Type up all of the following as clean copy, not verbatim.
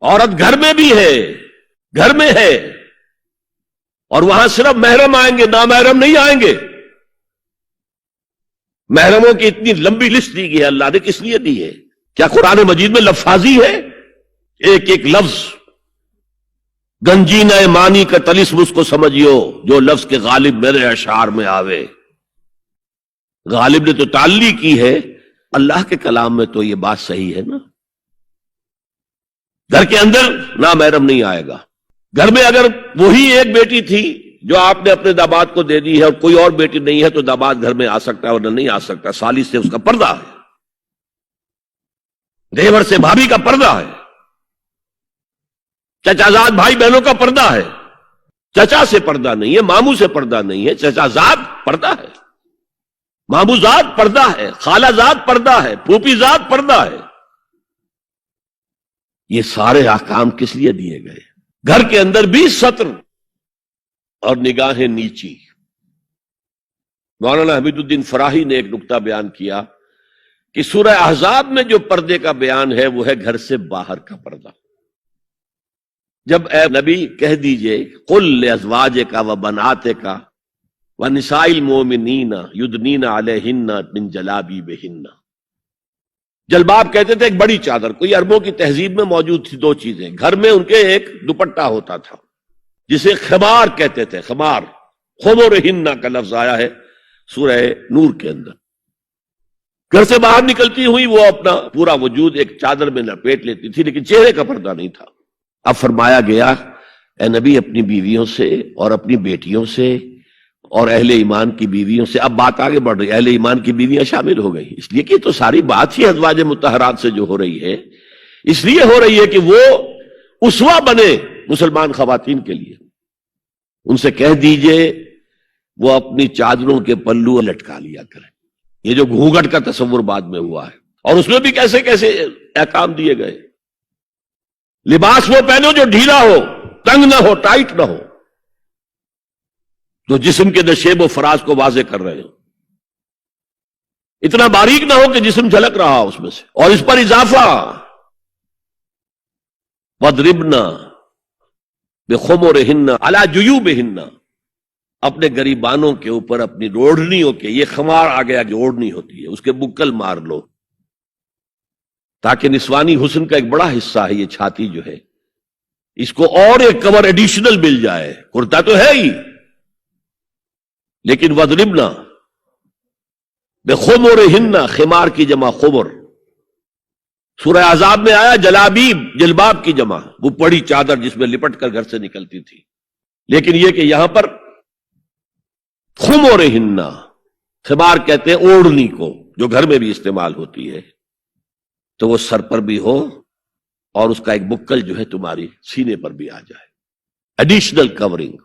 عورت گھر میں بھی ہے، گھر میں ہے، اور وہاں صرف محرم آئیں گے، نامحرم نہیں آئیں گے۔ محرموں کی اتنی لمبی لسٹ دی گئی ہے، اللہ نے کس لیے دی ہے؟ کیا قرآن مجید میں لفاظی ہے؟ ایک ایک لفظ گنجینہ معنی کا طلسم اس کو سمجھیو، جو لفظ کے غالب میرے اشعار میں آوے۔ غالب نے تو تعلی کی ہے، اللہ کے کلام میں تو یہ بات صحیح ہے نا۔ گھر کے اندر نامحرم نہیں آئے گا۔ گھر میں اگر وہی ایک بیٹی تھی جو آپ نے اپنے داماد کو دے دی ہے اور کوئی اور بیٹی نہیں ہے تو داماد گھر میں آ سکتا ہے اور نہیں آ سکتا، سالی سے اس کا پردہ ہے، دیور سے بھابھی کا پردہ ہے، چچا زاد بھائی بہنوں کا پردہ ہے۔ چچا سے پردہ نہیں ہے، ماموں سے پردہ نہیں ہے، چچا زاد پردہ ہے، ماموں زاد پردہ ہے، خالہ زاد پردہ ہے، پھوپھی زاد پردہ ہے۔ یہ سارے احکام کس لیے دیے گئے؟ گھر کے اندر بھی ستر اور نگاہیں نیچی۔ مولانا حمید الدین فراہی نے ایک نکتہ بیان کیا کہ سورہ احزاب میں جو پردے کا بیان ہے وہ ہے گھر سے باہر کا پردہ۔ جب اے نبی کہہ دیجئے قل لازواجک و بناتک و نساء المؤمنین یدنین علیہن من جلابیبہن۔ جلباب کہتے تھے ایک بڑی چادر، کوئی عربوں کی تہذیب میں موجود تھی دو چیزیں۔ گھر میں ان کے ایک دوپٹہ ہوتا تھا جسے خمار کہتے تھے، خمار، خمرہن کا لفظ آیا ہے سورہ نور کے اندر۔ گھر سے باہر نکلتی ہوئی وہ اپنا پورا وجود ایک چادر میں لپیٹ لیتی تھی، لیکن چہرے کا پردہ نہیں تھا۔ اب فرمایا گیا اے نبی اپنی بیویوں سے اور اپنی بیٹیوں سے اور اہل ایمان کی بیویوں سے، اب بات آگے بڑھ رہی ہے، اہل ایمان کی بیویاں شامل ہو گئی، اس لیے کہ تو ساری بات ہی ازواج مطہرات سے جو ہو رہی ہے، اس لیے ہو رہی ہے کہ وہ اسوہ بنے مسلمان خواتین کے لیے۔ ان سے کہہ دیجئے وہ اپنی چادروں کے پلو لٹکا لیا کریں۔ یہ جو گھونگھٹ کا تصور بعد میں ہوا ہے، اور اس میں بھی کیسے کیسے احکام دیے گئے۔ لباس وہ پہنو جو ڈھیلا ہو، تنگ نہ ہو، ٹائٹ نہ ہو، تو جسم کے نشیب و فراز کو واضح کر رہے ہو، اتنا باریک نہ ہو کہ جسم جھلک رہا اس میں سے۔ اور اس پر اضافہ وَضْرِبْنَا بِخُمُرِهِنَّ عَلَى جُيُوبِهِنَّ، اپنے گریبانوں کے اوپر اپنی روڑنیوں کے، یہ خمار آ گیا جو اوڑھنی ہوتی ہے، اس کے بکل مار لو، تاکہ نسوانی حسن کا ایک بڑا حصہ ہے یہ چھاتی جو ہے، اس کو اور ایک کور ایڈیشنل مل جائے۔ کرتا تو ہے ہی، لیکن وَضْرِبْنَا بِخُمُرِهِنَّ، خمار کی جمع خمر۔ سورہ احزاب میں آیا جلابیب، جلباب کی جمع، وہ بڑی چادر جس میں لپٹ کر گھر سے نکلتی تھی، لیکن یہ کہ یہاں پر خمرہن، خمار کہتے ہیں اوڑھنی کو جو گھر میں بھی استعمال ہوتی ہے، تو وہ سر پر بھی ہو اور اس کا ایک بکل جو ہے تمہاری سینے پر بھی آ جائے، ایڈیشنل کورنگ۔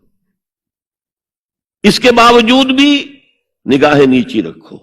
اس کے باوجود بھی نگاہیں نیچی رکھو۔